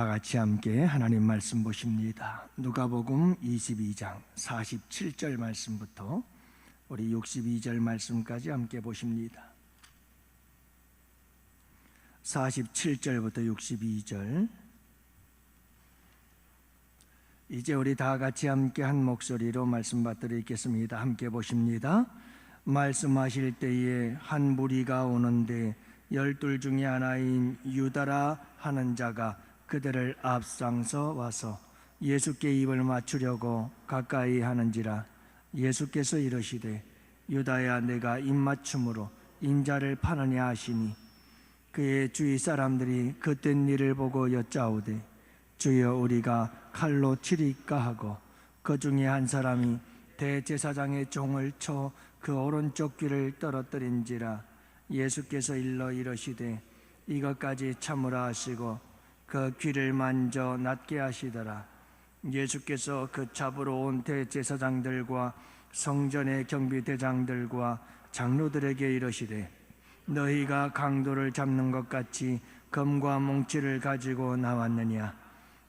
같이 함께 하나님 말씀 보십니다. 누가복음 22장 47절 말씀부터 우리 62절 말씀까지 함께 보십니다. 47절부터 62절. 이제 우리 다 같이 함께 한 목소리로 말씀 받들어 읽겠습니다. 함께 보십니다. 말씀하실 때에 한 무리가 오는데 12 중에 하나인 유다라 하는 자가 그들을 앞장서 와서 예수께 입을 맞추려고 가까이 하는지라. 예수께서 이르시되 유다야, 내가 입맞춤으로 인자를 파느냐 하시니, 그의 주위 사람들이 그된 일을 보고 여짜오되 주여, 우리가 칼로 치리까 하고, 그 중에 한 사람이 대제사장의 종을 쳐 그 오른쪽 귀를 떨어뜨린지라. 예수께서 일러 이르시되 이것까지 참으라 하시고 그 귀를 만져 낫게 하시더라. 예수께서 그 잡으러 온 대제사장들과 성전의 경비대장들과 장로들에게 이르시되 너희가 강도를 잡는 것 같이 검과 몽치를 가지고 나왔느냐?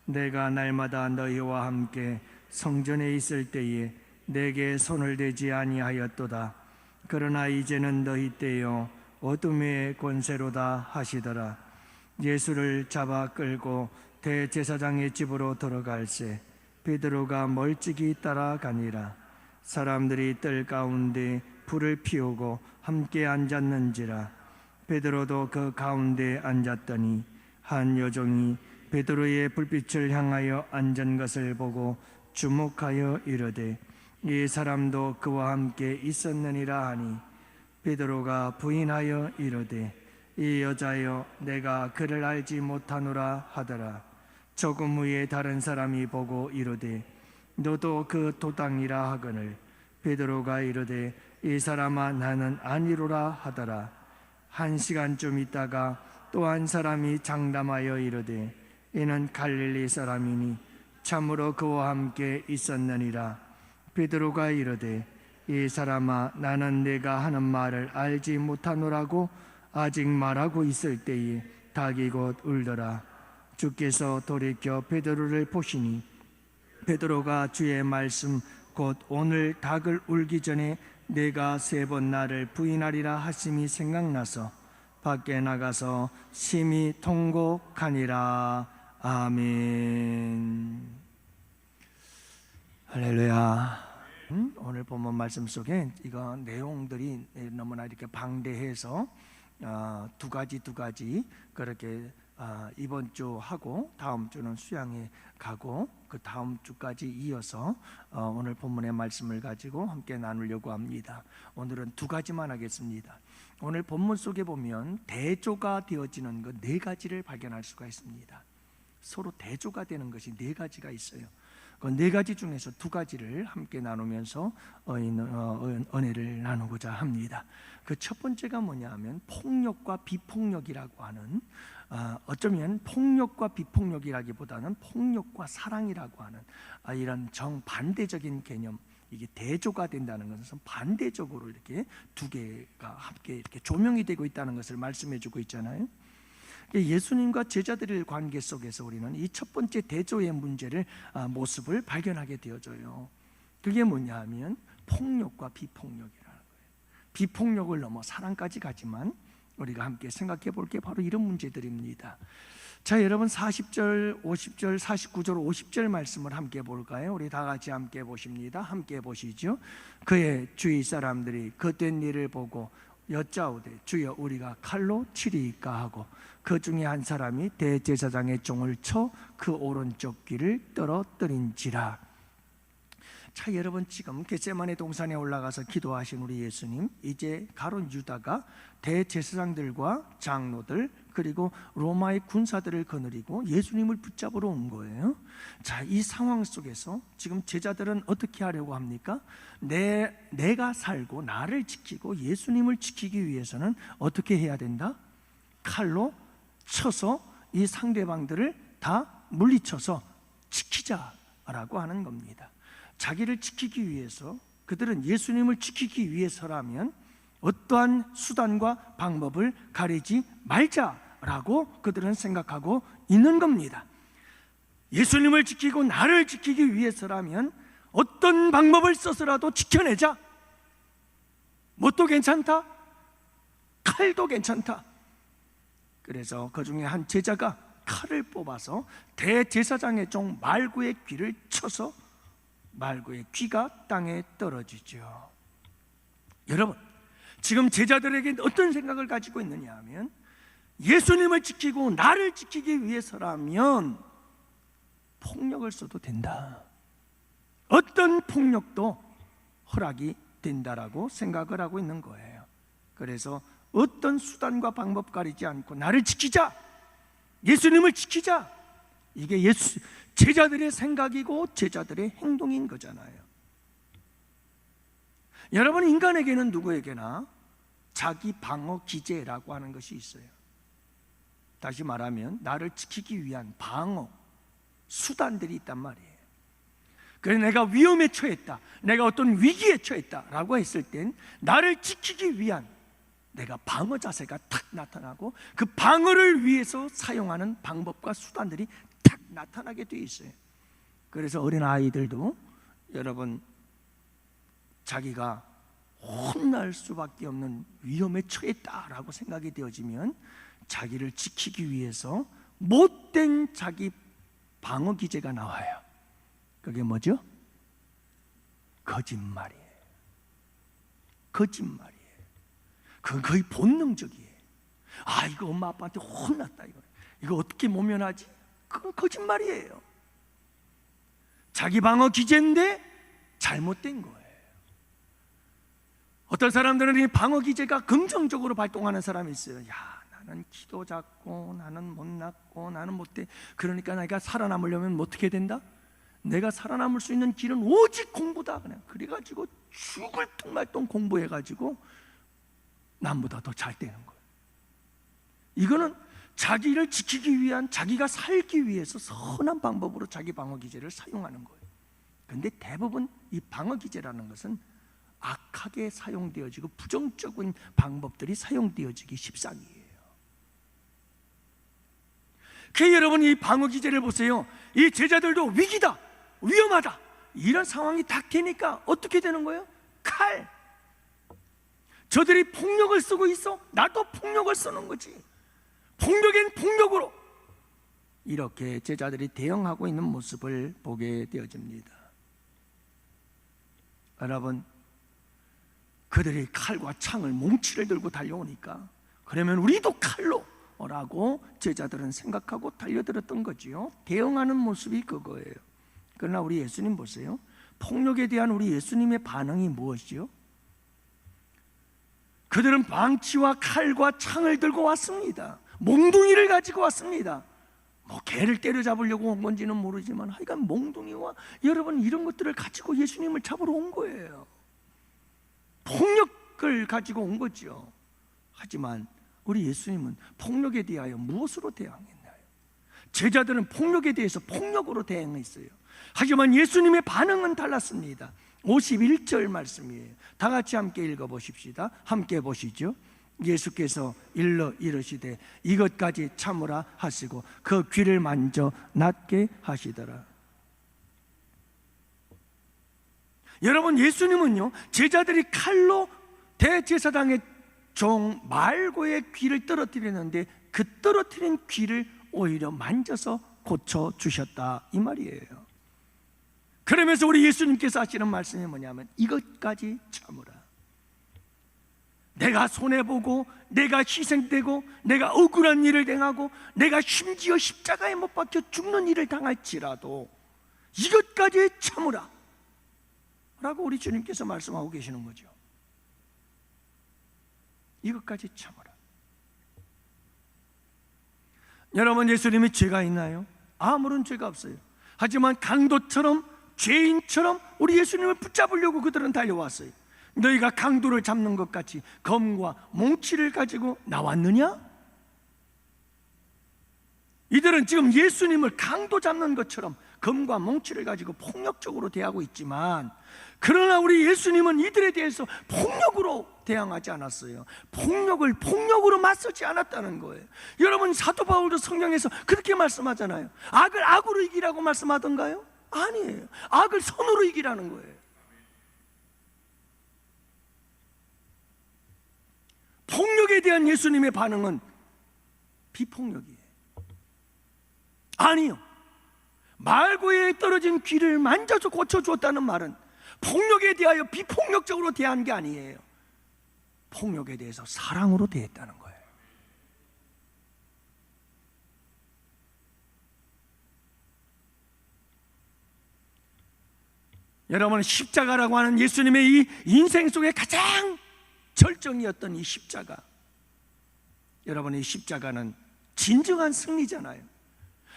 내가 날마다 너희와 함께 성전에 있을 때에 내게 손을 대지 아니하였도다. 그러나 이제는 너희 때요 어둠의 권세로다 하시더라. 예수를 잡아 끌고 대제사장의 집으로 들어갈새 베드로가 멀찍이 따라가니라. 사람들이 뜰 가운데 불을 피우고 함께 앉았는지라. 베드로도 그 가운데 앉았더니 한 여종이 베드로의 불빛을 향하여 앉은 것을 보고 주목하여 이르되 이 사람도 그와 함께 있었느니라 하니, 베드로가 부인하여 이르되 이 여자여, 내가 그를 알지 못하노라 하더라. 조금 후에 다른 사람이 보고 이르되 너도 그 도당이라 하거늘, 베드로가 이르되 이 사람아, 나는 아니로라 하더라. 1시간쯤 있다가 또 한 사람이 장담하여 이르되 이는 갈릴리 사람이니 참으로 그와 함께 있었느니라. 베드로가 이르되 이 사람아, 나는 네가 하는 말을 알지 못하노라고 아직 말하고 있을 때에 닭이 곧 울더라. 주께서 돌이켜 베드로를 보시니 베드로가 주의 말씀 곧 오늘 닭을 울기 전에 내가 3번 나를 부인하리라 하심이 생각나서 밖에 나가서 심히 통곡하니라. 아멘. 할렐루야. 오늘 본문 말씀 속에 이거 내용들이 너무나 이렇게 방대해서 두 가지 그렇게 이번 주 하고 다음 주는 수양에 가고 그 다음 주까지 이어서 오늘 본문의 말씀을 가지고 함께 나누려고 합니다. 오늘은 2가지만 하겠습니다. 오늘 본문 속에 보면 대조가 되어지는 것 4가지를 발견할 수가 있습니다. 서로 대조가 되는 것이 4가지가 있어요. 그 4가지 중에서 2가지를 함께 나누면서 은혜를 나누고자 합니다. 그 첫 번째가 뭐냐 하면 폭력과 비폭력이라고 하는, 어쩌면 폭력과 비폭력이라기보다는 폭력과 사랑이라고 하는 이런 정반대적인 개념, 이게 대조가 된다는 것은 반대적으로 이렇게 2개가 함께 이렇게 조명이 되고 있다는 것을 말씀해 주고 있잖아요. 예수님과 제자들의 관계 속에서 우리는 이 첫 번째 대조의 문제를 모습을 발견하게 되어져요. 그게 뭐냐 하면 폭력과 비폭력이라는 거예요. 비폭력을 넘어 사랑까지 가지만 우리가 함께 생각해 볼 게 바로 이런 문제들입니다. 자, 여러분 40절, 50절, 49절, 50절 말씀을 함께 볼까요? 우리 다 같이 함께 보십니다. 함께 보시죠. 그의 주위 사람들이 그된 일을 보고 여짜오되 주여, 우리가 칼로 치리이까 하고, 그 중에 한 사람이 대제사장의 종을 쳐 그 오른쪽 귀를 떨어뜨린지라. 자, 여러분, 지금 겟세마네 동산에 올라가서 기도하신 우리 예수님, 이제 가룟 유다가 대제사장들과 장로들 그리고 로마의 군사들을 거느리고 예수님을 붙잡으러 온 거예요. 자, 이 상황 속에서 지금 제자들은 어떻게 하려고 합니까? 내가 살고 나를 지키고 예수님을 지키기 위해서는 어떻게 해야 된다? 칼로 쳐서 이 상대방들을 다 물리쳐서 지키자라고 하는 겁니다. 자기를 지키기 위해서, 그들은 예수님을 지키기 위해서라면 어떠한 수단과 방법을 가리지 말자라고 그들은 생각하고 있는 겁니다. 예수님을 지키고 나를 지키기 위해서라면 어떤 방법을 써서라도 지켜내자. 뭣도 괜찮다? 칼도 괜찮다. 그래서 그 중에 한 제자가 칼을 뽑아서 대제사장의 종 말구의 귀를 쳐서 말구의 귀가 땅에 떨어지죠. 여러분, 지금 제자들에게 어떤 생각을 가지고 있느냐 하면, 예수님을 지키고 나를 지키기 위해서라면 폭력을 써도 된다, 어떤 폭력도 허락이 된다라고 생각을 하고 있는 거예요. 그래서 어떤 수단과 방법 가리지 않고 나를 지키자, 예수님을 지키자, 이게 제자들의 생각이고 제자들의 행동인 거잖아요. 여러분, 인간에게는 누구에게나 자기 방어 기제라고 하는 것이 있어요. 다시 말하면 나를 지키기 위한 방어 수단들이 있단 말이에요. 그래서 내가 위험에 처했다, 내가 어떤 위기에 처했다라고 했을 땐 나를 지키기 위한 내가 방어 자세가 탁 나타나고, 그 방어를 위해서 사용하는 방법과 수단들이 탁 나타나게 돼 있어요. 그래서 어린 아이들도 여러분, 자기가 혼날 수밖에 없는 위험에 처했다라고 생각이 되어지면 자기를 지키기 위해서 못된 자기 방어 기제가 나와요. 그게 뭐죠? 거짓말이에요. 거짓말이에요. 그건 거의 본능적이에요. 아, 이거 엄마 아빠한테 혼났다, 이거 어떻게 모면하지? 그건 거짓말이에요. 자기 방어 기제인데 잘못된 거예요. 어떤 사람들은 이 방어 기제가 긍정적으로 발동하는 사람이 있어요. 야, 나는 키도 작고 나는 못났고 나는 못돼, 그러니까 내가 살아남으려면 어떻게 된다? 내가 살아남을 수 있는 길은 오직 공부다. 그래가지고 죽을 둥말동 공부해가지고 남보다 더 잘 되는 거예요. 이거는 자기를 지키기 위한, 자기가 살기 위해서 선한 방법으로 자기 방어 기제를 사용하는 거예요. 그런데 대부분 이 방어 기제라는 것은 악하게 사용되어지고 부정적인 방법들이 사용되어지기 십상이에요. 그 여러분, 이 방어 기제를 보세요. 이 제자들도 위기다, 위험하다, 이런 상황이 닥치니까 어떻게 되는 거예요? 칼. 저들이 폭력을 쓰고 있어, 나도 폭력을 쓰는 거지. 폭력엔 폭력으로 이렇게 제자들이 대응하고 있는 모습을 보게 되어집니다. 여러분, 그들이 칼과 창을, 몽치를 들고 달려오니까 그러면 우리도 칼로 라고 제자들은 생각하고 달려들었던 거지요. 대응하는 모습이 그거예요. 그러나 우리 예수님 보세요. 폭력에 대한 우리 예수님의 반응이 무엇이요? 그들은 망치와 칼과 창을 들고 왔습니다. 몽둥이를 가지고 왔습니다. 뭐 개를 때려잡으려고 온 건지는 모르지만 하여간 몽둥이와 여러분 이런 것들을 가지고 예수님을 잡으러 온 거예요. 폭력을 가지고 온 거죠. 하지만 우리 예수님은 폭력에 대하여 무엇으로 대응했나요? 제자들은 폭력에 대해서 폭력으로 대응했어요. 하지만 예수님의 반응은 달랐습니다. 51절 말씀이에요. 다 같이 함께 읽어보십시다. 함께 보시죠. 예수께서 일러 이르시되 이것까지 참으라 하시고 그 귀를 만져 낫게 하시더라. 여러분, 예수님은요, 제자들이 칼로 대제사장의 종 말고의 귀를 떨어뜨리는데 그 떨어뜨린 귀를 오히려 만져서 고쳐주셨다, 이 말이에요. 그러면서 우리 예수님께서 하시는 말씀이 뭐냐면 이것까지 참으라. 내가 손해보고 내가 희생되고 내가 억울한 일을 당하고 내가 심지어 십자가에 못 박혀 죽는 일을 당할지라도 이것까지 참으라 라고 우리 주님께서 말씀하고 계시는 거죠. 이것까지 참으라. 여러분, 예수님이 죄가 있나요? 아무런 죄가 없어요. 하지만 강도처럼, 죄인처럼 우리 예수님을 붙잡으려고 그들은 달려왔어요. 너희가 강도를 잡는 것 같이 검과 몽치를 가지고 나왔느냐? 이들은 지금 예수님을 강도 잡는 것처럼 검과 몽치를 가지고 폭력적으로 대하고 있지만, 그러나 우리 예수님은 이들에 대해서 폭력으로 대항하지 않았어요. 폭력으로 맞서지 않았다는 거예요. 여러분, 사도 바울도 성경에서 그렇게 말씀하잖아요. 악을 악으로 이기라고 말씀하던가요? 아니에요. 악을 선으로 이기라는 거예요. 폭력에 대한 예수님의 반응은 비폭력이에요. 아니요, 말고에 떨어진 귀를 만져서 고쳐주었다는 말은 폭력에 대하여 비폭력적으로 대한 게 아니에요. 폭력에 대해서 사랑으로 대했다는 거예요. 여러분, 십자가라고 하는 예수님의 이 인생 속에 가장 절정이었던 이 십자가, 여러분, 이 십자가는 진정한 승리잖아요.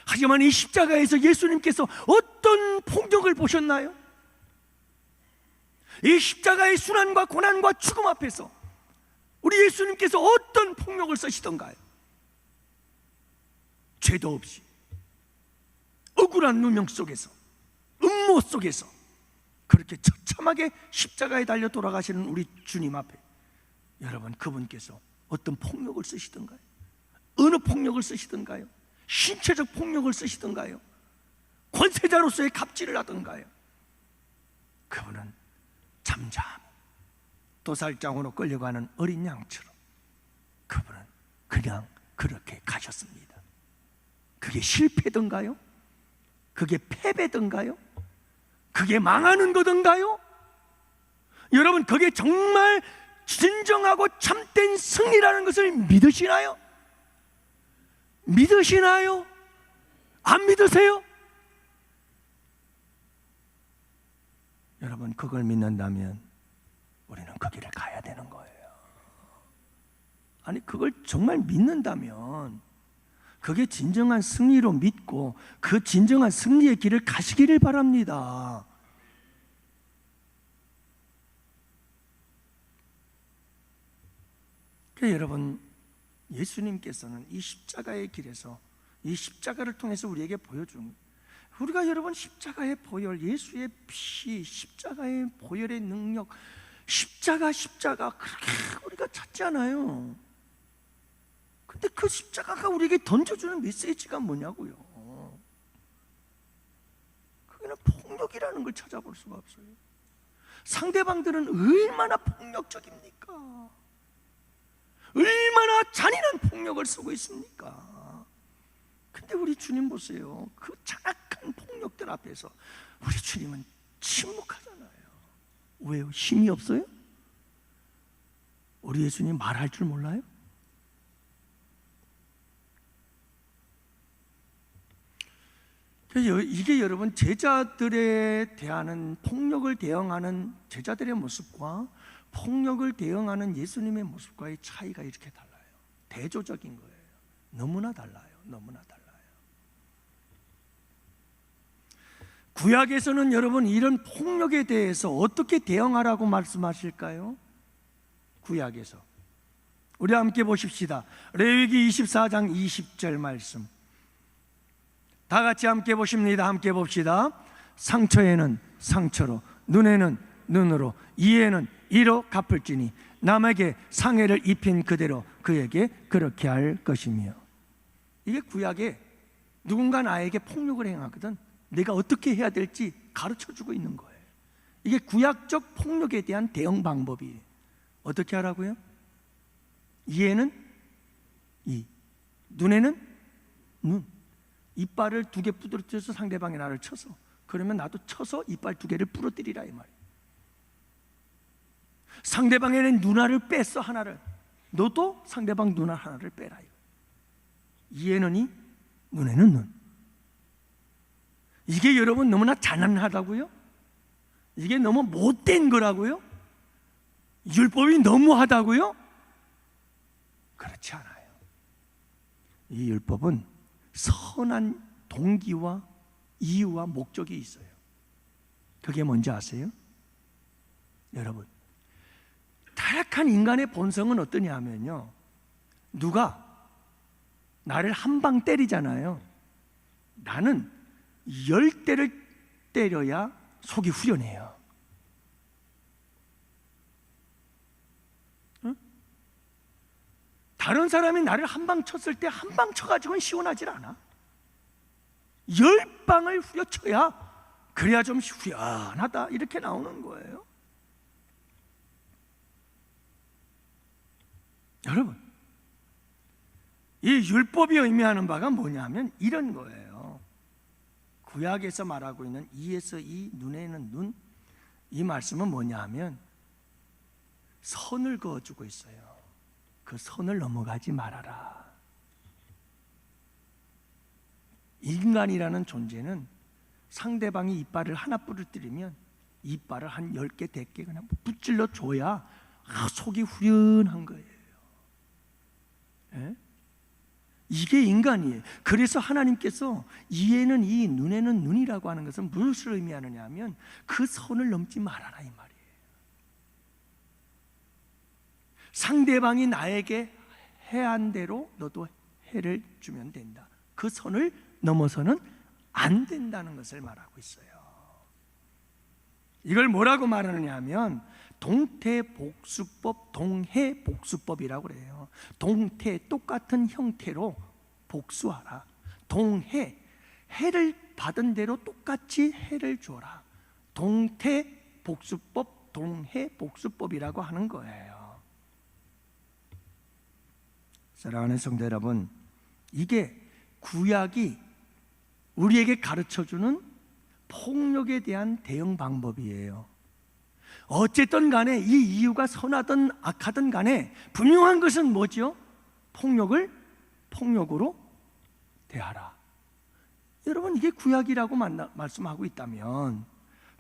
하지만 이 십자가에서 예수님께서 어떤 폭력을 보셨나요? 이 십자가의 순환과 고난과 죽음 앞에서 우리 예수님께서 어떤 폭력을 쓰시던가요? 죄도 없이 억울한 누명 속에서, 음모 속에서 그렇게 처참하게 십자가에 달려 돌아가시는 우리 주님 앞에, 여러분, 그분께서 어떤 폭력을 쓰시던가요? 어느 폭력을 쓰시던가요? 신체적 폭력을 쓰시던가요? 권세자로서의 갑질을 하던가요? 그분은 잠잠 도살장으로 끌려가는 어린 양처럼 그분은 그냥 그렇게 가셨습니다. 그게 실패던가요? 그게 패배던가요? 그게 망하는 거던가요? 여러분, 그게 정말 진정하고 참된 승리라는 것을 믿으시나요? 믿으시나요? 안 믿으세요? 여러분, 그걸 믿는다면 우리는 그 길을 가야 되는 거예요. 아니, 그걸 정말 믿는다면 그게 진정한 승리로 믿고 그 진정한 승리의 길을 가시기를 바랍니다. 그러니까 여러분, 예수님께서는 이 십자가의 길에서, 이 십자가를 통해서 우리에게 보여준, 우리가 여러분 십자가의 보혈, 예수의 피, 십자가의 보혈의 능력, 십자가 그렇게 우리가 찾잖아요. 근데 그 십자가가 우리에게 던져주는 메시지가 뭐냐고요. 그게는 폭력이라는 걸 찾아볼 수가 없어요. 상대방들은 얼마나 폭력적입니까? 얼마나 잔인한 폭력을 쓰고 있습니까? 근데 우리 주님 보세요. 그 잔악한 폭력들 앞에서 우리 주님은 침묵하잖아요. 왜요? 힘이 없어요? 우리 예수님 말할 줄 몰라요? 이게 여러분, 제자들에 대한 폭력을 대응하는 제자들의 모습과 폭력을 대응하는 예수님의 모습과의 차이가 이렇게 달라요. 대조적인 거예요. 너무나 달라요. 너무나 달라요. 구약에서는 여러분, 이런 폭력에 대해서 어떻게 대응하라고 말씀하실까요? 구약에서 우리 함께 보십시다. 레위기 24장 20절 말씀, 다 같이 함께 보십니다. 함께 봅시다. 상처에는 상처로, 눈에는 눈으로, 이에는 이로 갚을지니 남에게 상해를 입힌 그대로 그에게 그렇게 할 것이며. 이게 구약에 누군가 나에게 폭력을 행하거든 내가 어떻게 해야 될지 가르쳐주고 있는 거예요. 이게 구약적 폭력에 대한 대응 방법이에요. 어떻게 하라고요? 이에는 이, 눈에는 눈, 이빨을 2개 부러뜨려서 상대방의 나를 쳐서, 그러면 나도 쳐서 이빨 2개를 부러뜨리라 이 말이에요. 상대방에는 눈알을 뺐어, 하나를. 너도 상대방 눈알 하나를 빼라. 이에는 이, 눈에는 눈. 이게 여러분 너무나 잔인하다고요? 이게 너무 못된 거라고요? 율법이 너무하다고요? 그렇지 않아요. 이 율법은 선한 동기와 이유와 목적이 있어요. 그게 뭔지 아세요? 여러분, 타락한 인간의 본성은 어떠냐 하면요, 누가 나를 한 방 때리잖아요. 나는 10대를 때려야 속이 후련해요. 응? 다른 사람이 나를 한 방 쳤을 때 한 방 쳐가지고는 시원하질 않아. 10방을 후려쳐야 그래야 좀 후련하다 이렇게 나오는 거예요. 여러분, 이 율법이 의미하는 바가 뭐냐면 이런 거예요. 구약에서 말하고 있는 이에서 이, 눈에는 눈, 이 말씀은 뭐냐 하면 선을 그어주고 있어요. 그 선을 넘어가지 말아라. 인간이라는 존재는 상대방이 이빨을 하나 부러뜨리면 이빨을 한 10개, 100개 그냥 붙질러 줘야 속이 후련한 거예요. 예? 이게 인간이에요. 그래서 하나님께서 이에는 이, 눈에는 눈이라고 하는 것은 무엇을 의미하느냐 하면 그 선을 넘지 말아라 이 말이에요. 상대방이 나에게 해한 대로 너도 해를 주면 된다. 그 선을 넘어서는 안 된다는 것을 말하고 있어요. 이걸 뭐라고 말하느냐 하면 동태복수법, 동해복수법이라고 그래요. 동태, 똑같은 형태로 복수하라. 동해, 해를 받은 대로 똑같이 해를 줘라. 동태복수법, 동해복수법이라고 하는 거예요. 사랑하는 성도 여러분, 이게 구약이 우리에게 가르쳐주는 폭력에 대한 대응 방법이에요. 어쨌든 간에 이 이유가 선하든 악하든 간에 분명한 것은 뭐죠? 폭력을 폭력으로 대하라. 여러분, 이게 구약이라고 말씀하고 있다면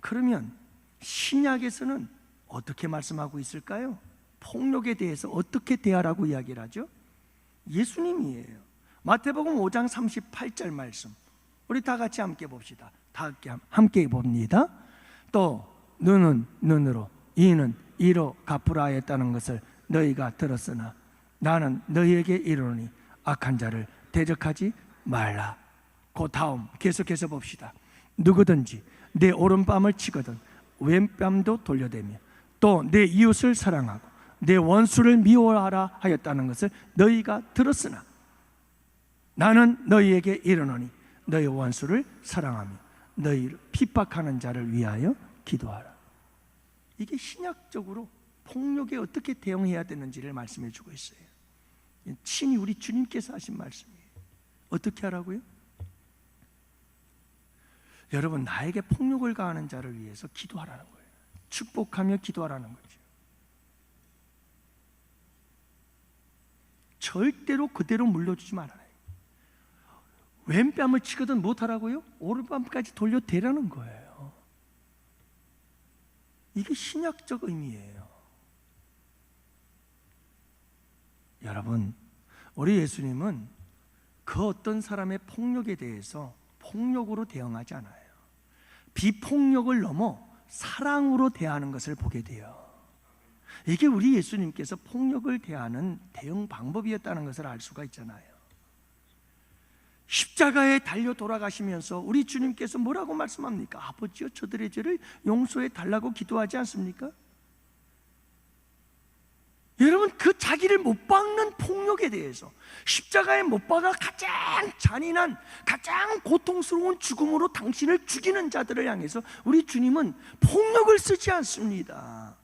그러면 신약에서는 어떻게 말씀하고 있을까요? 폭력에 대해서 어떻게 대하라고 이야기를 하죠? 예수님이에요. 마태복음 5장 38절 말씀, 우리 다 같이 함께 봅시다. 다 함께 봅니다. 또 눈은 눈으로, 이는 이로 갚으라 했다는 것을 너희가 들었으나 나는 너희에게 이르노니 악한 자를 대적하지 말라. 그 다음 계속해서 봅시다. 누구든지 내 오른뺨을 치거든 왼뺨도 돌려대며 또 내 이웃을 사랑하고 내 원수를 미워하라 하였다는 것을 너희가 들었으나 나는 너희에게 이르노니 너희 원수를 사랑하며 너희를 핍박하는 자를 위하여 기도하라. 이게 신약적으로 폭력에 어떻게 대응해야 되는지를 말씀해 주고 있어요. 친히 우리 주님께서 하신 말씀이에요. 어떻게 하라고요? 여러분, 나에게 폭력을 가하는 자를 위해서 기도하라는 거예요. 축복하며 기도하라는 거죠. 절대로 그대로 물려주지 말아요. 왼뺨을 치거든 못하라고요? 오른뺨까지 돌려대라는 거예요. 이게 신약적 의미예요. 여러분, 우리 예수님은 그 어떤 사람의 폭력에 대해서 폭력으로 대응하지 않아요. 비폭력을 넘어 사랑으로 대하는 것을 보게 돼요. 이게 우리 예수님께서 폭력을 대하는 대응 방법이었다는 것을 알 수가 있잖아요. 십자가에 달려 돌아가시면서 우리 주님께서 뭐라고 말씀합니까? 아버지여 저들의 죄를 용서해 달라고 기도하지 않습니까? 여러분, 그 자기를 못 박는 폭력에 대해서, 십자가에 못 박아 가장 잔인한, 가장 고통스러운 죽음으로 당신을 죽이는 자들을 향해서 우리 주님은 폭력을 쓰지 않습니다.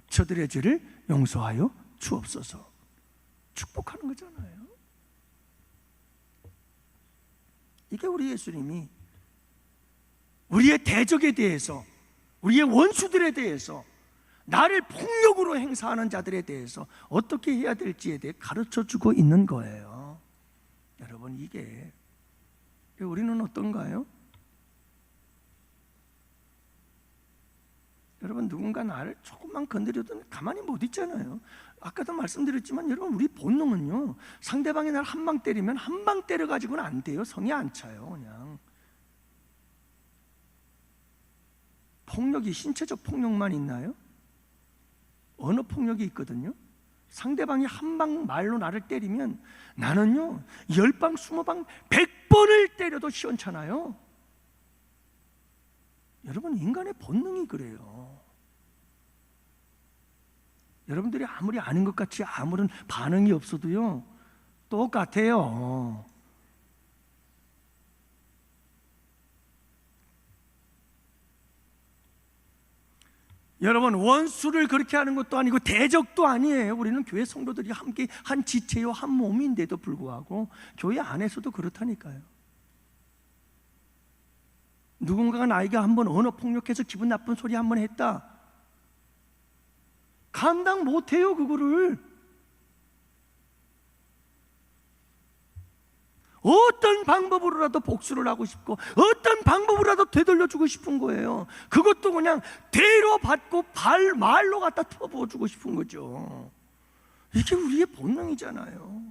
저들의 죄를 용서하여 주옵소서. 축복하는 거잖아요. 이게 우리 예수님이 우리의 대적에 대해서, 우리의 원수들에 대해서, 나를 폭력으로 행사하는 자들에 대해서 어떻게 해야 될지에 대해 가르쳐주고 있는 거예요. 여러분, 이게 우리는 어떤가요? 여러분, 누군가 나를 조금만 건드려도 가만히 못 있잖아요. 아까도 말씀드렸지만 여러분, 우리 본능은요, 상대방이 나를 한 방 때리면 한 방 때려가지고는 안 돼요. 성이 안 차요. 그냥 폭력이 신체적 폭력만 있나요? 언어 폭력이 있거든요. 상대방이 한 방 말로 나를 때리면 나는요 10방, 20방, 100번을 때려도 시원찮아요. 여러분, 인간의 본능이 그래요. 여러분들이 아무리 아는 것 같이 아무런 반응이 없어도요 똑같아요. 여러분, 원수를 그렇게 하는 것도 아니고 대적도 아니에요. 우리는 교회 성도들이 함께 한 지체요 한 몸인데도 불구하고 교회 안에서도 그렇다니까요. 누군가가 나에게 한번 언어 폭력해서 기분 나쁜 소리 한번 했다, 감당 못해요 그거를. 어떤 방법으로라도 복수를 하고 싶고 어떤 방법으로라도 되돌려주고 싶은 거예요. 그것도 그냥 대로 받고 말로 갖다 터부어주고 싶은 거죠. 이게 우리의 본능이잖아요.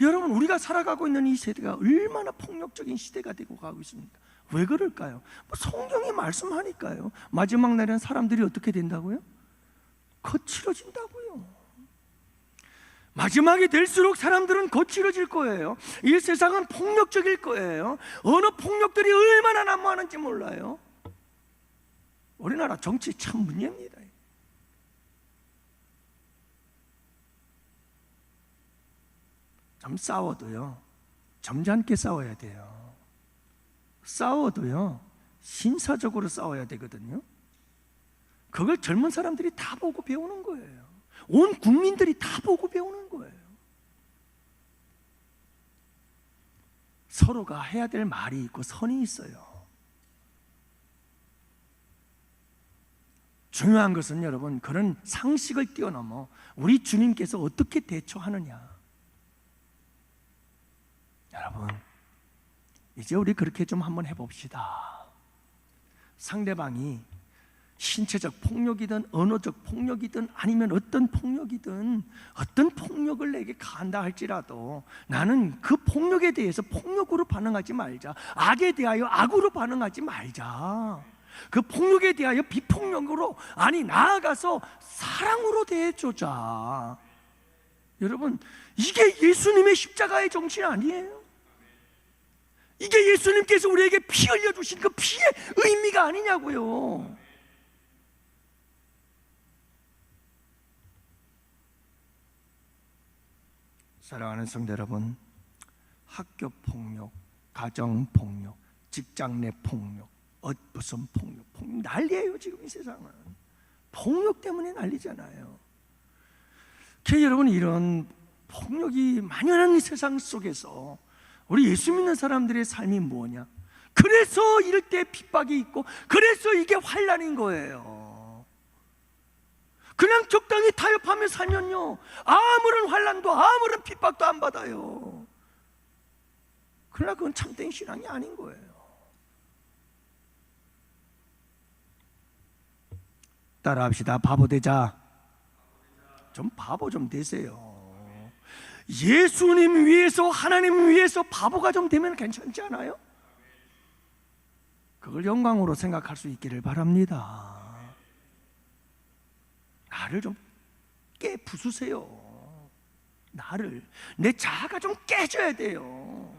여러분, 우리가 살아가고 있는 이 세대가 얼마나 폭력적인 시대가 되고 가고 있습니까? 왜 그럴까요? 성경이 말씀하니까요. 마지막 날에는 사람들이 어떻게 된다고요? 거칠어진다고요. 마지막이 될수록 사람들은 거칠어질 거예요. 이 세상은 폭력적일 거예요. 어느 폭력들이 얼마나 난무하는지 몰라요. 우리나라 정치 참 문제입니다. 좀 싸워도요 점잖게 싸워야 돼요. 싸워도요 신사적으로 싸워야 되거든요. 그걸 젊은 사람들이 다 보고 배우는 거예요. 온 국민들이 다 보고 배우는 거예요. 서로가 해야 될 말이 있고 선이 있어요. 중요한 것은 여러분, 그런 상식을 뛰어넘어 우리 주님께서 어떻게 대처하느냐. 여러분, 이제 우리 그렇게 좀 한번 해봅시다. 상대방이 신체적 폭력이든 언어적 폭력이든 아니면 어떤 폭력이든 어떤 폭력을 내게 가한다 할지라도 나는 그 폭력에 대해서 폭력으로 반응하지 말자. 악에 대하여 악으로 반응하지 말자. 그 폭력에 대하여 비폭력으로, 아니 나아가서 사랑으로 대해주자. 여러분, 이게 예수님의 십자가의 정신 아니에요? 이게 예수님께서 우리에게 피 흘려주신 그 피의 의미가 아니냐고요. 사랑하는 성도 여러분, 학교 폭력, 가정 폭력, 직장 내 폭력, 무슨 폭력 난리예요. 지금 이 세상은 폭력 때문에 난리잖아요. 여러분, 이런 폭력이 만연한 이 세상 속에서 우리 예수 믿는 사람들의 삶이 뭐냐? 그래서 이럴 때 핍박이 있고 그래서 이게 환난인 거예요. 그냥 적당히 타협하며 살면요 아무런 환난도 아무런 핍박도 안 받아요. 그러나 그건 참된 신앙이 아닌 거예요. 따라합시다. 바보 되자. 좀 바보 좀 되세요. 예수님 위해서, 하나님 위해서 바보가 좀 되면 괜찮지 않아요? 그걸 영광으로 생각할 수 있기를 바랍니다. 나를 좀 부수세요. 나를, 내 자아가 좀 깨져야 돼요.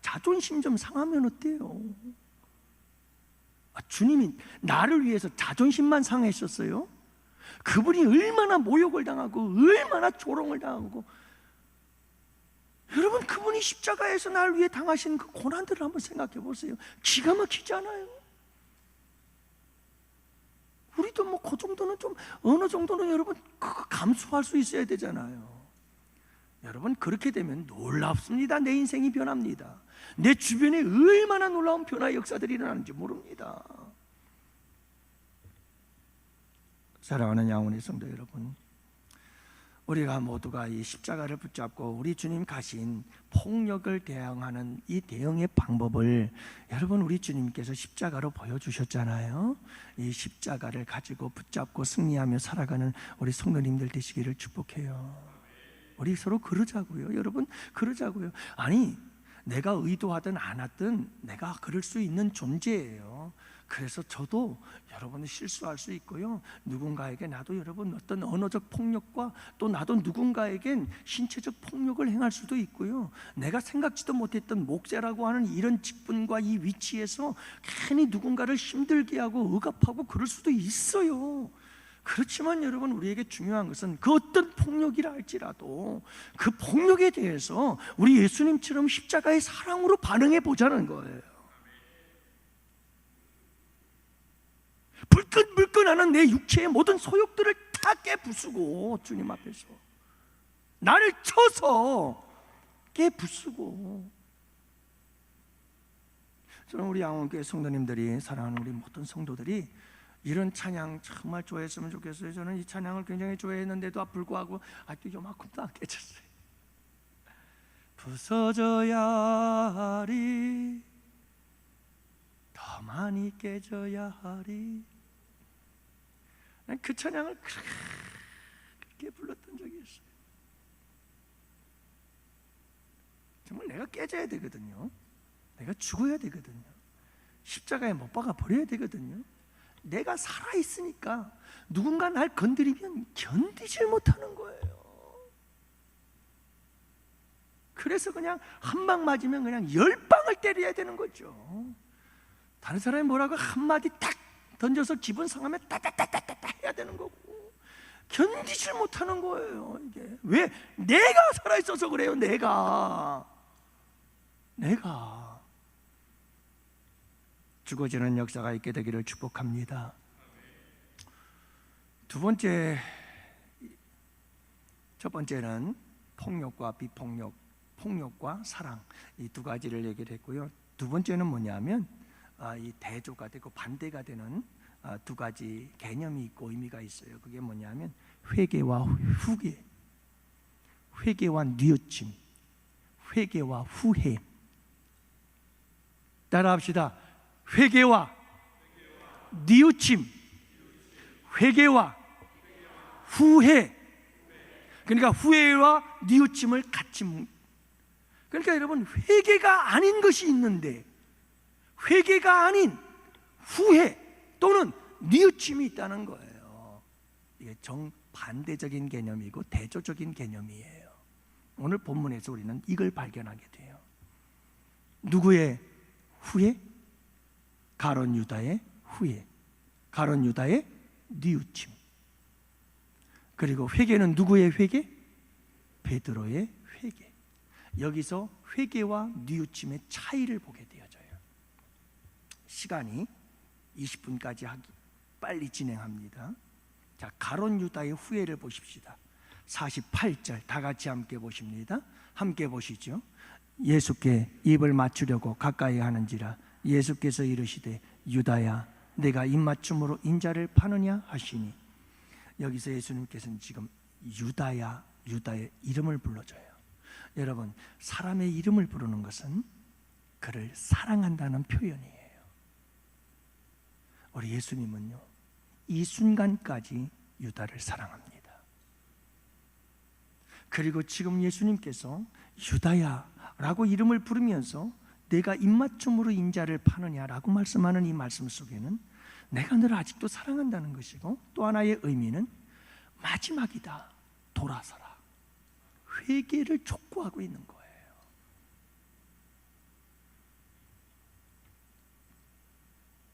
자존심 좀 상하면 어때요? 주님이 나를 위해서 자존심만 상하셨어요? 그분이 얼마나 모욕을 당하고 얼마나 조롱을 당하고, 여러분, 그분이 십자가에서 나를 위해 당하신 그 고난들을 한번 생각해 보세요. 기가 막히지 않아요? 우리도 뭐 그 정도는 좀, 어느 정도는 여러분 그거 감수할 수 있어야 되잖아요. 여러분, 그렇게 되면 놀랍습니다. 내 인생이 변합니다. 내 주변에 얼마나 놀라운 변화의 역사들이 일어나는지 모릅니다. 사랑하는 양원의 성도 여러분, 우리가 모두가 이 십자가를 붙잡고 우리 주님 가신 폭력을 대항하는 이 대응의 방법을 여러분 우리 주님께서 십자가로 보여주셨잖아요. 이 십자가를 가지고 붙잡고 승리하며 살아가는 우리 성도님들 되시기를 축복해요. 우리 서로 그러자고요. 여러분, 그러자고요. 아니, 내가 의도하든 안 하든 내가 그럴 수 있는 존재예요. 그래서 저도 여러분은 실수할 수 있고요, 누군가에게 나도 여러분 어떤 언어적 폭력과 또 나도 누군가에겐 신체적 폭력을 행할 수도 있고요, 내가 생각지도 못했던 목사라고 하는 이런 직분과 이 위치에서 괜히 누군가를 힘들게 하고 억압하고 그럴 수도 있어요. 그렇지만 여러분, 우리에게 중요한 것은 그 어떤 폭력이라 할지라도 그 폭력에 대해서 우리 예수님처럼 십자가의 사랑으로 반응해 보자는 거예요. 불끈불끈하는 내 육체의 모든 소욕들을 다 깨부수고 주님 앞에서 나를 쳐서 깨부수고. 저는 우리 양원교회 성도님들이, 사랑하는 우리 모든 성도들이 이런 찬양 정말 좋아했으면 좋겠어요. 저는 이 찬양을 굉장히 좋아했는데도 불구하고 아직도 요만큼도 안 깨졌어요. 부서져야 하리, 더 많이 깨져야 하리. 난 그 찬양을 그렇게 불렀던 적이 있어요. 정말 내가 깨져야 되거든요. 내가 죽어야 되거든요. 십자가에 못 박아 버려야 되거든요. 내가 살아있으니까 누군가 날 건드리면 견디질 못하는 거예요. 그래서 그냥 한 방 맞으면 그냥 10방을 때려야 되는 거죠. 다른 사람이 뭐라고 한마디 딱 던져서 기분 상하면 따따따따따 해야 되는 거고, 견디질 못하는 거예요. 이게 왜? 내가 살아있어서 그래요. 내가 죽어지는 역사가 있게 되기를 축복합니다. 첫 번째는 폭력과 비폭력, 폭력과 사랑, 이 두 가지를 얘기를 했고요. 두 번째는 뭐냐면 이 대조가 되고 반대가 되는 두 가지 개념이 있고 의미가 있어요. 그게 뭐냐면 회개와 후회, 회개와 뉘우침, 회개와 후회. 따라합시다. 회개와 뉘우침, 회개와 후회. 그러니까 후회와 뉘우침을 같이 그러니까 여러분, 회개가 아닌 것이 있는데 회개가 아닌 후회 또는 뉘우침이 있다는 거예요. 이게 정반대적인 개념이고 대조적인 개념이에요. 오늘 본문에서 우리는 이걸 발견하게 돼요. 누구의 후회? 가룟 유다의 후회, 가룟 유다의 뉘우침. 그리고 회개는 누구의 회개? 베드로의 회개. 여기서 회개와 뉘우침의 차이를 보게 되어져요. 시간이 20분까지 빨리 진행합니다. 자, 가룟 유다의 후회를 보십시다. 48절 다 같이 함께 보십니다. 함께 보시죠. 예수께 입을 맞추려고 가까이 하는지라 예수께서 이르시되 유다야 내가 입맞춤으로 인자를 파느냐 하시니. 여기서 예수님께서는 지금 유다의 이름을 불러줘요. 여러분, 사람의 이름을 부르는 것은 그를 사랑한다는 표현이에요. 우리 예수님은요, 이 순간까지 유다를 사랑합니다. 그리고 지금 예수님께서 유다야 라고 이름을 부르면서 내가 입맞춤으로 인자를 파느냐라고 말씀하는 이 말씀 속에는 내가 너를 아직도 사랑한다는 것이고, 또 하나의 의미는 마지막이다, 돌아서라, 회개를 촉구하고 있는 거예요.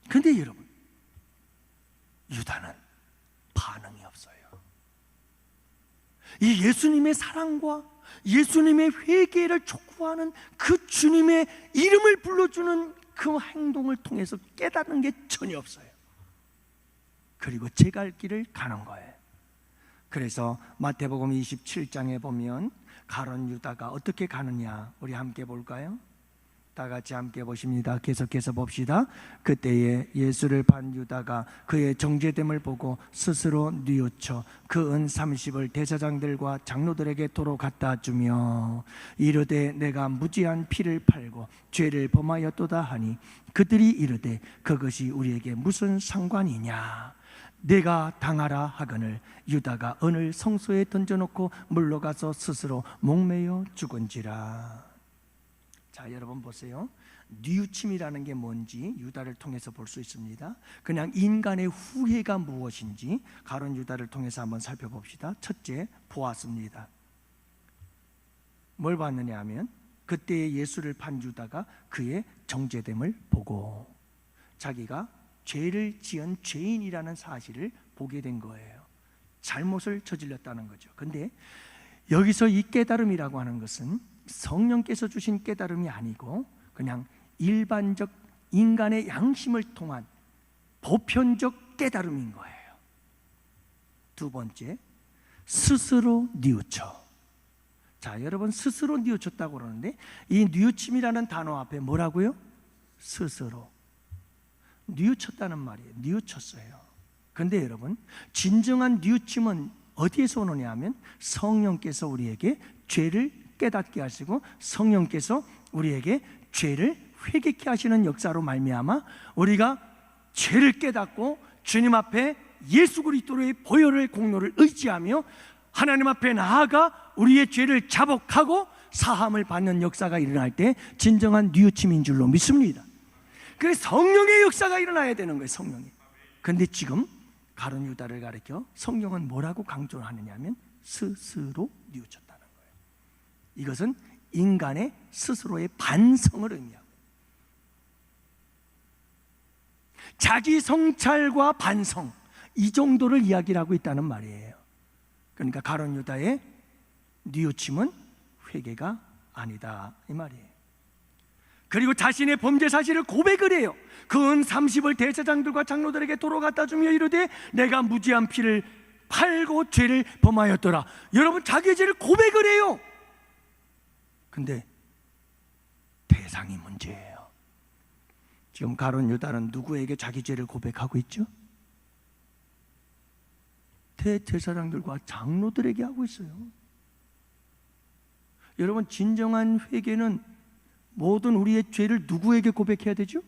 그런데 여러분, 유다는 반응이 없어요. 이 예수님의 사랑과 예수님의 회개를 촉구하는 그 주님의 이름을 불러주는 그 행동을 통해서 깨닫는 게 전혀 없어요. 그리고 제 갈 길을 가는 거예요. 그래서 마태복음 27장에 보면 가룟 유다가 어떻게 가느냐, 우리 함께 볼까요? 다 같이 함께 보십니다. 계속해서 봅시다. 그때에 예수를 반 유다가 그의 정죄됨을 보고 스스로 뉘우쳐 그 은 30을 대제사장들과 장로들에게 도로 갖다 주며 이르되 내가 무지한 피를 팔고 죄를 범하였도다 하니 그들이 이르되 그것이 우리에게 무슨 상관이냐. 내가 당하라 하거늘 유다가 은을 성소에 던져놓고 물러가서 스스로 목매여 죽은지라. 자, 여러분 보세요. 뉘우침이라는 게 뭔지 유다를 통해서 볼 수 있습니다. 그냥 인간의 후회가 무엇인지 가룟 유다를 통해서 한번 살펴봅시다. 첫째, 보았습니다. 뭘 봤느냐 하면 그때 예수를 판 유다가 그의 정죄됨을 보고 자기가 죄를 지은 죄인이라는 사실을 보게 된 거예요. 잘못을 저질렀다는 거죠. 근데 여기서 이 깨달음이라고 하는 것은 성령께서 주신 깨달음이 아니고 그냥 일반적 인간의 양심을 통한 보편적 깨달음인 거예요. 두 번째, 스스로 뉘우쳐. 자, 여러분, 스스로 뉘우쳤다고 그러는데 이 뉘우침이라는 단어 앞에 뭐라고요? 스스로 뉘우쳤다는 말이에요. 뉘우쳤어요. 근데 여러분, 진정한 뉘우침은 어디에서 오느냐 하면 성령께서 우리에게 죄를 깨닫게 하시고 성령께서 우리에게 죄를 회개케 하시는 역사로 말미암아 우리가 죄를 깨닫고 주님 앞에 예수 그리스도의 보혈의 공로를 의지하며 하나님 앞에 나아가 우리의 죄를 자복하고 사함을 받는 역사가 일어날 때 진정한 뉘우침인 줄로 믿습니다. 그래서 성령의 역사가 일어나야 되는 거예요. 성령이. 그런데 지금 가룟 유다를 가리켜 성경은 뭐라고 강조하느냐 하면 스스로 뉘우쳤다는 거예요. 이것은 인간의 스스로의 반성을 의미합니다. 자기 성찰과 반성, 이 정도를 이야기를 하고 있다는 말이에요. 그러니까 가룟 유다의 뉘우침은 회개가 아니다 이 말이에요. 그리고 자신의 범죄 사실을 고백을 해요. 그 은 30을 대제사장들과 장로들에게 도로 갖다 주며 이르되 내가 무지한 피를 팔고 죄를 범하였더라. 여러분, 자기의 죄를 고백을 해요. 근데 대상이 문제예요. 지금 가룟 유다는 누구에게 자기 죄를 고백하고 있죠? 대제사장들과 장로들에게 하고 있어요. 여러분, 진정한 회개는 모든 우리의 죄를 누구에게 고백해야 되죠?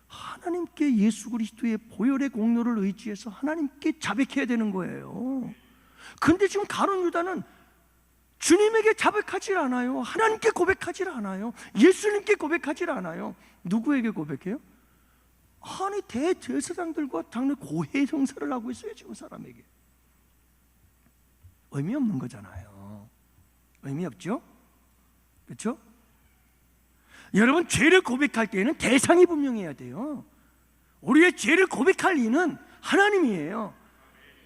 하나님께 예수 그리스도의 보혈의 공로를 의지해서 하나님께 자백해야 되는 거예요. 그런데 지금 가룟 유다는 주님에게 자백하지 않아요. 하나님께 고백하지 않아요. 예수님께 고백하지 않아요. 누구에게 고백해요? 아니, 대제사장들과 장로 고해 성사를 하고 있어요. 지금 사람에게. 의미 없는 거잖아요. 의미 없죠? 그렇죠? 여러분, 죄를 고백할 때에는 대상이 분명해야 돼요. 우리의 죄를 고백할 이는 하나님이에요.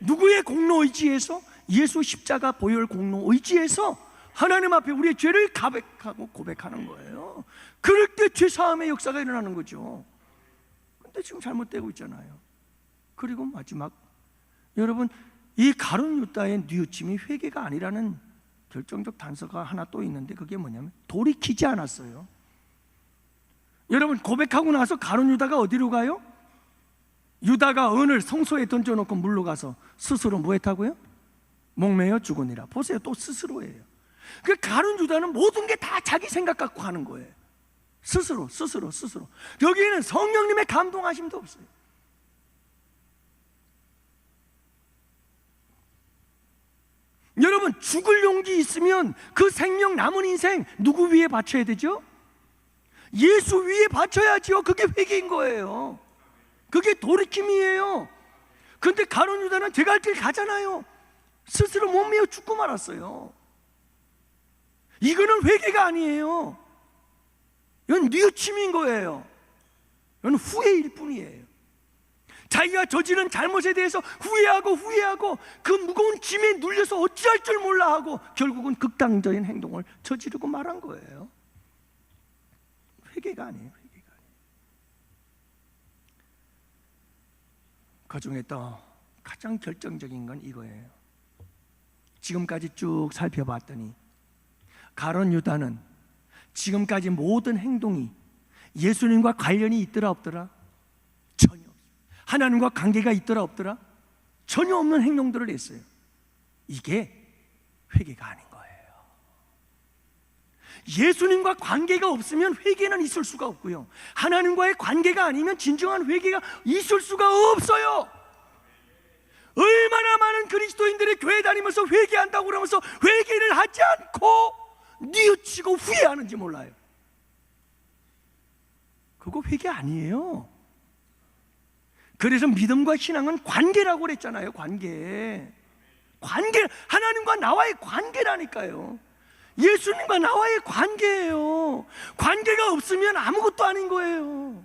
누구의 공로 의지에서? 예수 십자가 보혈 공로 의지에서 하나님 앞에 우리의 죄를 가백하고 고백하는 거예요. 그럴 때 죄사함의 역사가 일어나는 거죠. 근데 지금 잘못되고 있잖아요. 그리고 마지막, 여러분, 이 가룟 유다의 뉘우침이 회개가 아니라는 결정적 단서가 하나 또 있는데 그게 뭐냐면 돌이키지 않았어요. 여러분, 고백하고 나서 가룟 유다가 어디로 가요? 유다가 은을 성소에 던져놓고 물로 가서 스스로 뭐 했다고요? 목매어 죽으니라. 보세요, 또 스스로예요. 그 가룟 유다는 모든 게 다 자기 생각 갖고 하는 거예요. 스스로. 여기에는 성령님의 감동하심도 없어요. 여러분, 죽을 용기 있으면 그 생명 남은 인생 누구 위에 바쳐야 되죠? 예수 위에 바쳐야지요. 그게 회개인 거예요. 그게 돌이킴이에요. 근데 가룟 유다는 제갈 길 가잖아요. 스스로 못 메어 죽고 말았어요. 이거는 회개가 아니에요. 이건 뉘우침인 거예요. 이건 후회일 뿐이에요. 자기가 저지른 잘못에 대해서 후회하고 그 무거운 짐에 눌려서 어찌할 줄 몰라 하고 결국은 극단적인 행동을 저지르고 말한 거예요. 회개가 아니에요. 그 중에 또 가장 결정적인 건 이거예요. 지금까지 쭉 살펴봤더니 가룟 유다는 지금까지 모든 행동이 예수님과 관련이 있더라 없더라? 전혀 없어요. 하나님과 관계가 있더라 없더라? 전혀 없는 행동들을 했어요. 이게 회개가 아닌 거예요. 예수님과 관계가 없으면 회개는 있을 수가 없고요, 하나님과의 관계가 아니면 진정한 회개가 있을 수가 없어요. 얼마나 많은 그리스도인들이 교회 다니면서 회개한다고 그러면서 회개를 하지 않고 뉘우치고 후회하는지 몰라요. 그거 회개 아니에요. 그래서 믿음과 신앙은 관계라고 그랬잖아요. 관계. 하나님과 나와의 관계라니까요. 예수님과 나와의 관계예요. 관계가 없으면 아무것도 아닌 거예요.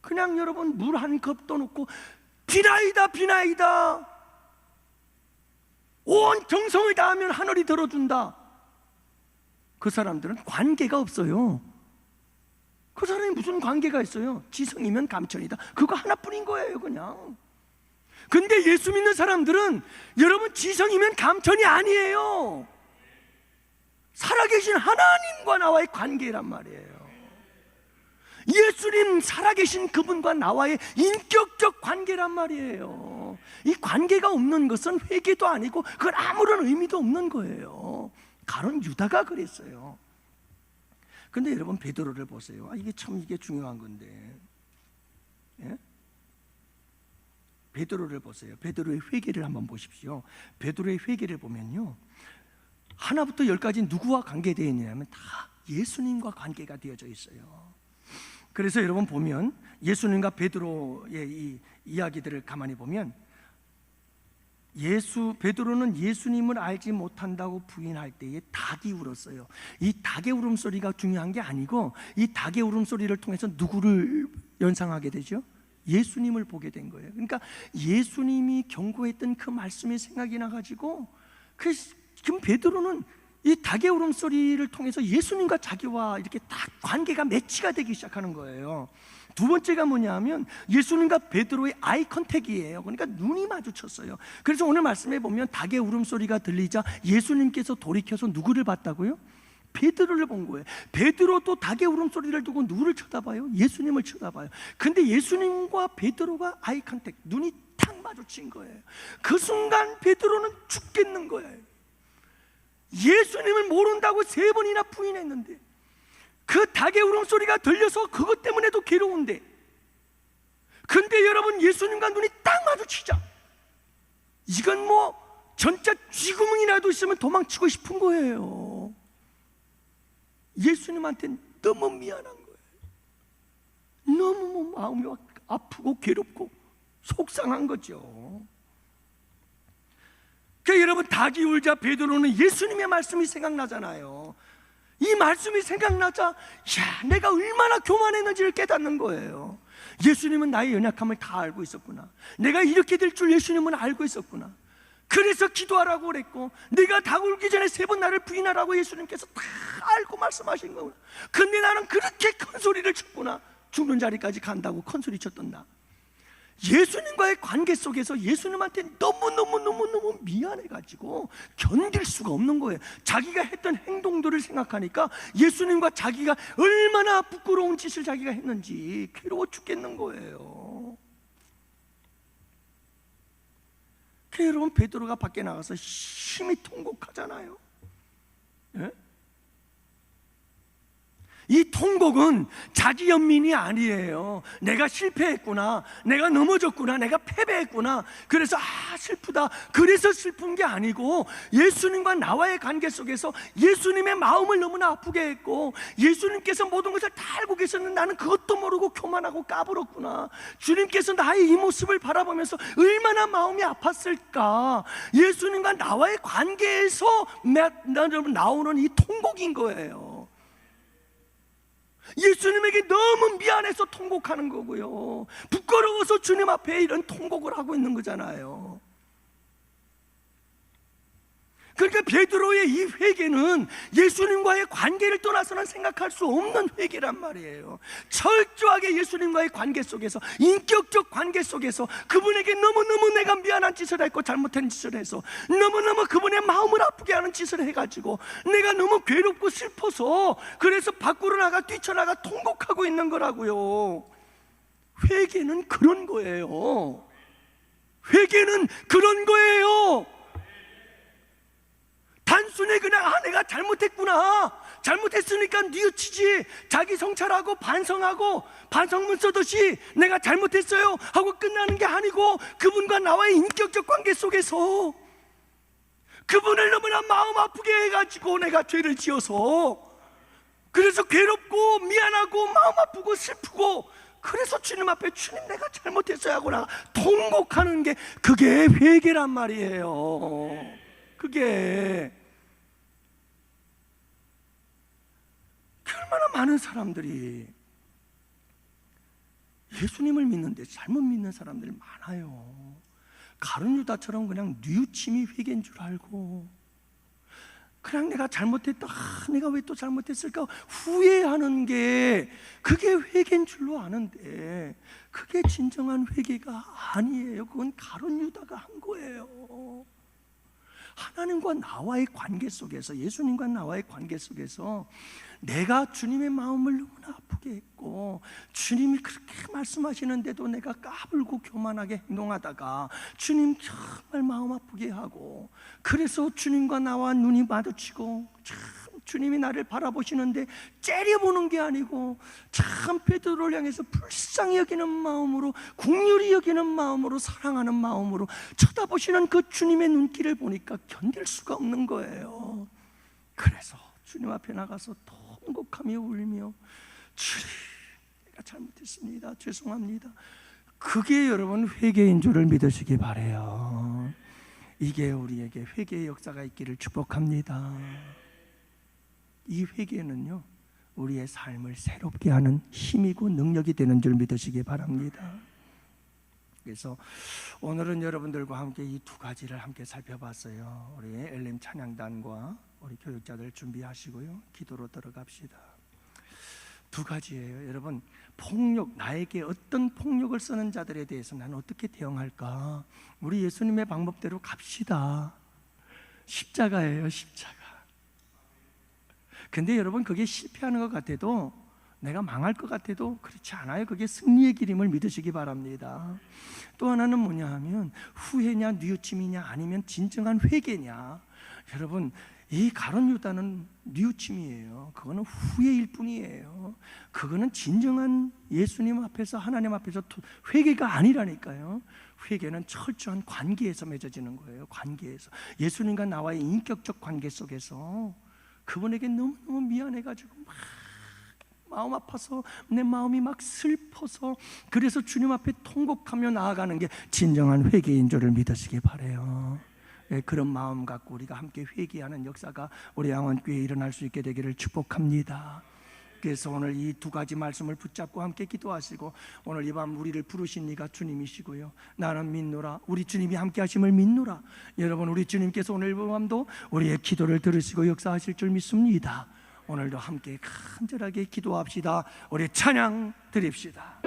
그냥 여러분 물 한 컵 떠놓고 비나이다 비나이다 온 정성을 다하면 하늘이 들어준다. 그 사람들은 관계가 없어요. 그 사람이 무슨 관계가 있어요? 지성이면 감천이다. 그거 하나뿐인 거예요 그냥. 근데 예수 믿는 사람들은 여러분 지성이면 감천이 아니에요. 살아계신 하나님과 나와의 관계란 말이에요. 예수님 살아계신 그분과 나와의 인격적 관계란 말이에요. 이 관계가 없는 것은 회개도 아니고 그건 아무런 의미도 없는 거예요. 가론 유다가 그랬어요. 근데 여러분 베드로를 보세요. 이게 중요한 건데, 예? 베드로를 보세요. 베드로의 회개를 한번 보십시오. 베드로의 회개를 보면요, 하나부터 열까지 누구와 관계되어 있냐면 다 예수님과 관계가 되어져 있어요. 그래서 여러분 보면 예수님과 베드로의 이 이야기들을 가만히 보면 베드로는 예수님을 알지 못한다고 부인할 때에 닭이 울었어요. 이 닭의 울음소리가 중요한 게 아니고 이 닭의 울음소리를 통해서 누구를 연상하게 되죠? 예수님을 보게 된 거예요. 그러니까 예수님이 경고했던 그 말씀이 생각이 나가지고 지금 베드로는 이 닭의 울음소리를 통해서 예수님과 자기와 이렇게 딱 관계가 매치가 되기 시작하는 거예요. 두 번째가 뭐냐 하면 예수님과 베드로의 아이 컨택이에요. 그러니까 눈이 마주쳤어요. 그래서 오늘 말씀에 보면 닭의 울음소리가 들리자 예수님께서 돌이켜서 누구를 봤다고요? 베드로를 본 거예요. 베드로도 닭의 울음소리를 두고 누구를 쳐다봐요? 예수님을 쳐다봐요. 근데 예수님과 베드로가 아이 컨택, 눈이 탁 마주친 거예요. 그 순간 베드로는 죽겠는 거예요. 예수님을 모른다고 3번이나 부인했는데, 그 닭의 울음소리가 들려서 그것 때문에도 괴로운데, 근데 여러분 예수님과 눈이 딱 마주치자 이건 전자 쥐구멍이라도 있으면 도망치고 싶은 거예요. 예수님한테 너무 미안한 거예요. 너무 마음이 아프고 괴롭고 속상한 거죠. 그러니까 여러분 닭이 울자 베드로는 예수님의 말씀이 생각나잖아요. 이 말씀이 생각나자 내가 얼마나 교만했는지를 깨닫는 거예요. 예수님은 나의 연약함을 다 알고 있었구나. 내가 이렇게 될 줄 예수님은 알고 있었구나. 그래서 기도하라고 그랬고, 내가 닭 울기 전에 3번 나를 부인하라고 예수님께서 다 알고 말씀하신 거구나. 근데 나는 그렇게 큰 소리를 쳤구나. 죽는 자리까지 간다고 큰 소리 쳤던 나. 예수님과의 관계 속에서 예수님한테 너무 미안해가지고 견딜 수가 없는 거예요. 자기가 했던 행동들을 생각하니까 예수님과 자기가 얼마나 부끄러운 짓을 자기가 했는지 괴로워 죽겠는 거예요. 그래서 여러분 베드로가 밖에 나가서 심히 통곡하잖아요. 예? 이 통곡은 자기 연민이 아니에요. 내가 실패했구나, 내가 넘어졌구나, 내가 패배했구나, 그래서 슬프다, 그래서 슬픈 게 아니고 예수님과 나와의 관계 속에서 예수님의 마음을 너무나 아프게 했고, 예수님께서 모든 것을 다 알고 계셨는데 나는 그것도 모르고 교만하고 까불었구나. 주님께서 나의 이 모습을 바라보면서 얼마나 마음이 아팠을까. 예수님과 나와의 관계에서 나오는 이 통곡인 거예요. 예수님에게 너무 미안해서 통곡하는 거고요, 부끄러워서 주님 앞에 이런 통곡을 하고 있는 거잖아요. 그러니까 베드로의 이 회개는 예수님과의 관계를 떠나서는 생각할 수 없는 회개란 말이에요. 철저하게 예수님과의 관계 속에서, 인격적 관계 속에서 그분에게 너무너무 내가 미안한 짓을 했고 잘못한 짓을 해서 너무너무 그분의 마음을 아프게 하는 짓을 해가지고 내가 너무 괴롭고 슬퍼서 그래서 밖으로 나가 뛰쳐나가 통곡하고 있는 거라고요. 회개는 그런 거예요. 회개는 그런 거예요. 단순히 그냥 내가 잘못했구나, 잘못했으니까 뉘우치지, 자기 성찰하고 반성하고 반성문 써듯이 내가 잘못했어요 하고 끝나는 게 아니고, 그분과 나와의 인격적 관계 속에서 그분을 너무나 마음 아프게 해가지고 내가 죄를 지어서 그래서 괴롭고 미안하고 마음 아프고 슬프고, 그래서 주님 앞에 주님 내가 잘못했어야 하구나 통곡하는 게, 그게 회개란 말이에요. 그게 얼마나 많은 사람들이 예수님을 믿는데 잘못 믿는 사람들이 많아요. 가룟 유다처럼 그냥 뉘우침이 회개인 줄 알고, 그냥 내가 잘못했다, 내가 왜 또 잘못했을까 후회하는 게 그게 회개인 줄로 아는데, 그게 진정한 회개가 아니에요. 그건 가룟 유다가 한 거예요. 하나님과 나와의 관계 속에서, 예수님과 나와의 관계 속에서 내가 주님의 마음을 너무나 아프게 했고, 주님이 그렇게 말씀하시는데도 내가 까불고 교만하게 행동하다가 주님 정말 마음 아프게 하고, 그래서 주님과 나와 눈이 마주치고 참 주님이 나를 바라보시는데 째려보는 게 아니고 참 베드로를 향해서 불쌍히 여기는 마음으로, 긍휼히 여기는 마음으로, 사랑하는 마음으로 쳐다보시는 그 주님의 눈길을 보니까 견딜 수가 없는 거예요. 그래서 주님 앞에 나가서 통곡하며 울며, 주님 내가 잘못했습니다, 죄송합니다. 그게 여러분 회개인 줄을 믿으시기 바라요. 이게 우리에게 회개의 역사가 있기를 축복합니다. 이 회개는요, 우리의 삶을 새롭게 하는 힘이고 능력이 되는 줄 믿으시기 바랍니다. 그래서 오늘은 여러분들과 함께 이 두 가지를 함께 살펴봤어요. 우리 엘렘 찬양단과 우리 교육자들 준비하시고요, 기도로 들어갑시다. 두 가지예요. 여러분, 폭력, 나에게 어떤 폭력을 쓰는 자들에 대해서 나는 어떻게 대응할까? 우리 예수님의 방법대로 갑시다. 십자가예요, 십자가. 근데 여러분, 그게 실패하는 것 같아도, 내가 망할 것 같아도 그렇지 않아요. 그게 승리의 길임을 믿으시기 바랍니다. 또 하나는 뭐냐 하면, 후회냐 뉘우침이냐 아니면 진정한 회개냐. 여러분, 이 가룟 유다는 뉘우침이에요. 그거는 후회일 뿐이에요. 그거는 진정한 예수님 앞에서, 하나님 앞에서 회개가 아니라니까요. 회개는 철저한 관계에서 맺어지는 거예요. 관계에서, 예수님과 나와의 인격적 관계 속에서 그분에게 너무너무 미안해가지고 막 마음 아파서, 내 마음이 막 슬퍼서, 그래서 주님 앞에 통곡하며 나아가는 게 진정한 회개인 줄을 믿으시기 바라요. 그런 마음 갖고 우리가 함께 회개하는 역사가 우리 양원교회에 일어날 수 있게 되기를 축복합니다. 그래서 오늘 이 두 가지 말씀을 붙잡고 함께 기도하시고, 오늘 이 밤 우리를 부르신 이가 주님이시고요, 나는 믿노라, 우리 주님이 함께 하심을 믿노라. 여러분, 우리 주님께서 오늘 밤도 우리의 기도를 들으시고 역사하실 줄 믿습니다. 오늘도 함께 간절하게 기도합시다. 우리 찬양 드립시다.